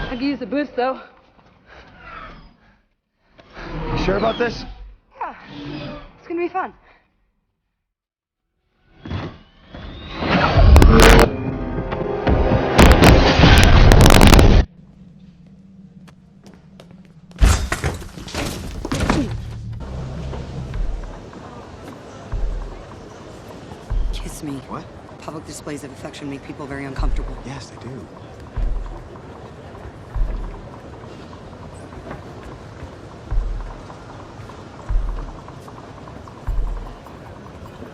I could use a boost, though. You sure about this? Yeah. It's gonna be fun. Kiss me. What? Public displays of affection make people very uncomfortable. Yes, they do.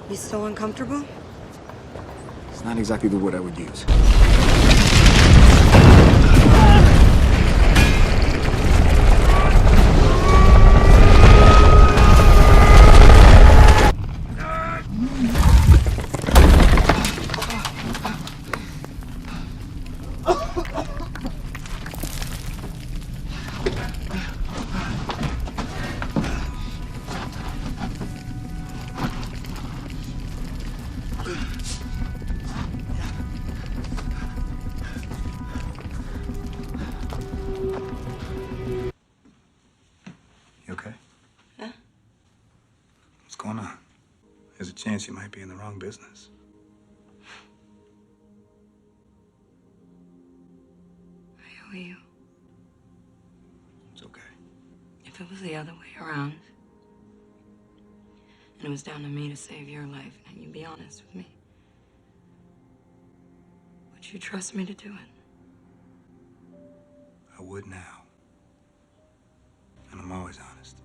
You still uncomfortable? It's not exactly the word I would use. You okay? Huh? What's going on? There's a chance you might be in the wrong business. I owe you. It's okay. If it was the other way around, and it was down to me to save your life, and you'd be honest with me, would you trust me to do it? I would now. And I'm always honest.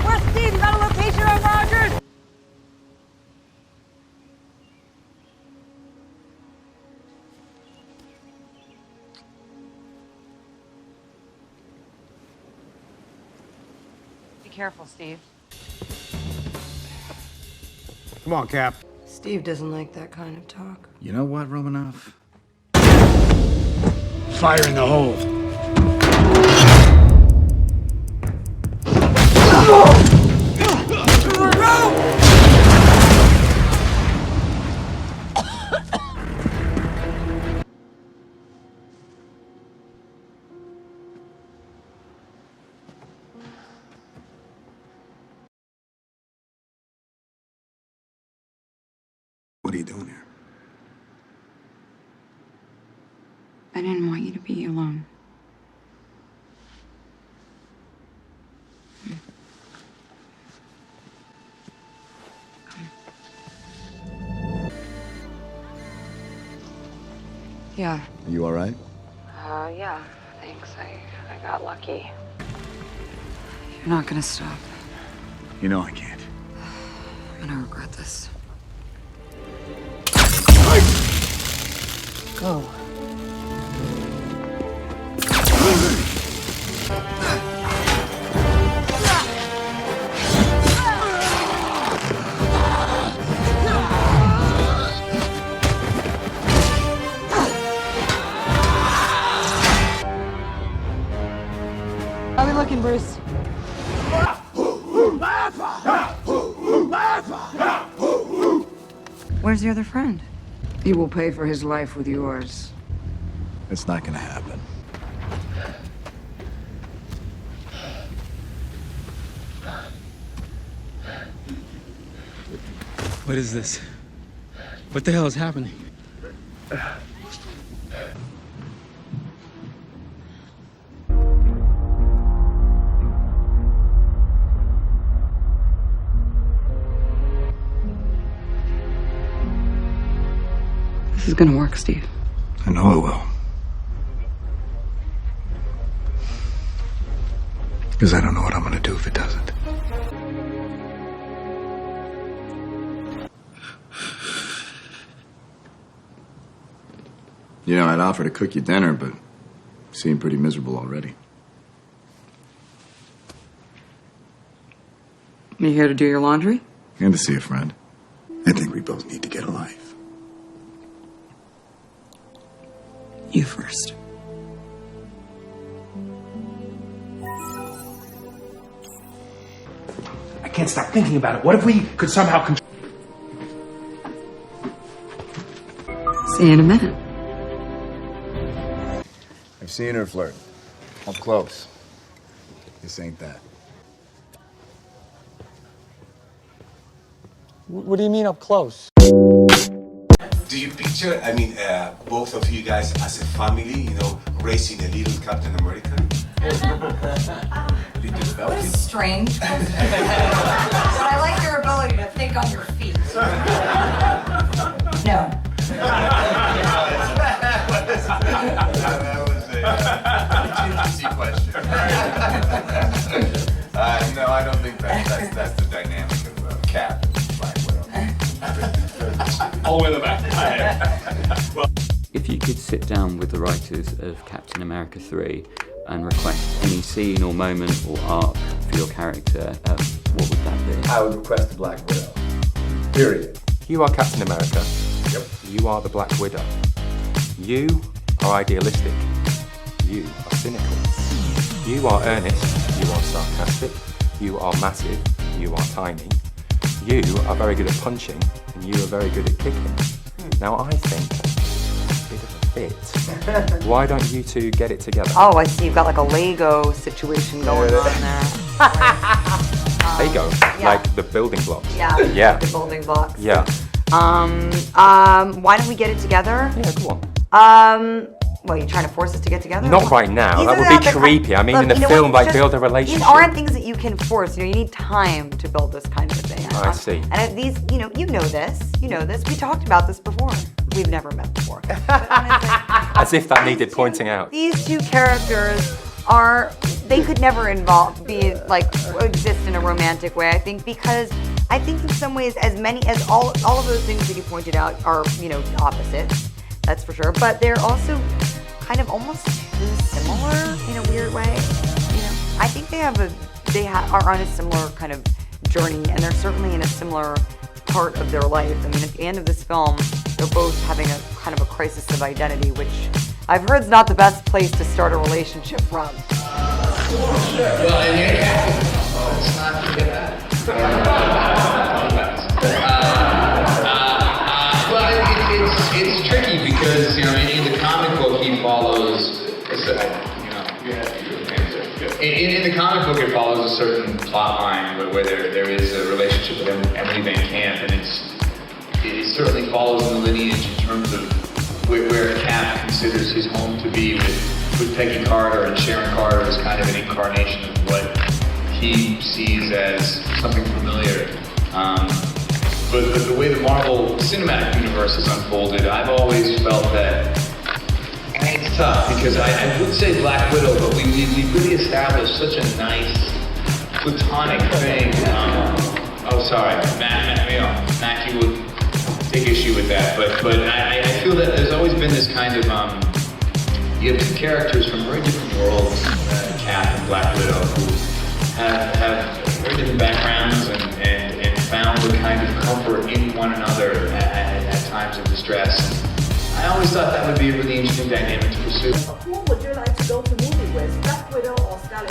Where's Steve? You got a location on Rogers? Be careful, Steve. Come on, Cap. Steve doesn't like that kind of talk. You know what, Romanoff? Fire in the hole. What are you doing here? I didn't want you to be alone. Yeah. Are you all right? Yeah. Thanks. I got lucky. You're not gonna stop. You know I can't. I'm gonna regret this. Go. How we looking, Bruce? Where's the other friend? He will pay for his life with yours. It's not gonna happen. What is this? What the hell is happening? This is gonna work, Steve. I know it will. Because I don't know what I'm gonna do if it doesn't. You know, I'd offer to cook you dinner, but you seem pretty miserable already. You here to do your laundry? And to see a friend. I think we both need to get a life. You first. I can't stop thinking about it. What if we could somehow control... See you in a minute. I've seen her flirt. Up close. This ain't that. What do you mean up close? Do you picture, both of you guys as a family, raising a little Captain America? Little Falcon? Strange. But I like your ability to think on your feet. No. That was a contingency question. No, I don't think that's the dynamic of Cap and Black Widow. All the way to the back. If you could sit down with the writers of Captain America 3 and request any scene or moment or arc for your character, what would that be? I would request the Black Widow. Period. You are Captain America. Yep. You are the Black Widow. You are idealistic. You are cynical. You are earnest. You are sarcastic. You are massive. You are tiny. You are very good at punching, and you are very good at kicking. Now I think a bit of a fit. Why don't you two get it together? Oh, I see. You've got like a Lego situation going on there. Lego, yeah. like the building blocks. Yeah. Yeah. The building blocks. Yeah. Why don't we get it together? Yeah, go on. Well, you're trying to force us to get together? Not right now. These That are would not be the creepy. I mean, Look, in the you know film, what? like, build a relationship. These aren't things that you can force. You need time to build this kind of a thing. I see. And these, you know this. You know this. We talked about this before. We've never met before. But honestly, As if that needed pointing out. these two characters they could never exist in a romantic way, I think, because I think in some ways as all of those things that you pointed out are, opposites, that's for sure, but they're also kind of almost too similar in a weird way. I think they are on a similar kind of journey, and they're certainly in a similar part of their life. I mean, at the end of this film, they're both having a kind of a crisis of identity, which I've heard is not the best place to start a relationship from. Well, and let's not forget that. It's tricky because in the comic book he follows. In the comic book, it follows a certain plot line where there is a relationship with Emily Van Camp, and it certainly follows in the lineage in terms of where Cap considers his home to be with Peggy Carter, and Sharon Carter is kind of an incarnation of what he sees as something familiar. But the way the Marvel Cinematic Universe has unfolded, I've always felt that it's tough, because I would say Black Widow, but we really established such a nice platonic thing. Sorry, Matt, you would take issue with that, but I feel that there's always been this kind of, you have two characters from very different worlds, Cap and Black Widow, who have very different backgrounds and found a kind of comfort in one another at times of distress. I always thought that would be a really interesting dynamic to pursue. Who would you like to go to movie with, Black Widow or Scarlett?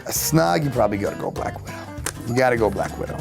A snug, you probably gotta go Black Widow. You gotta go Black Widow.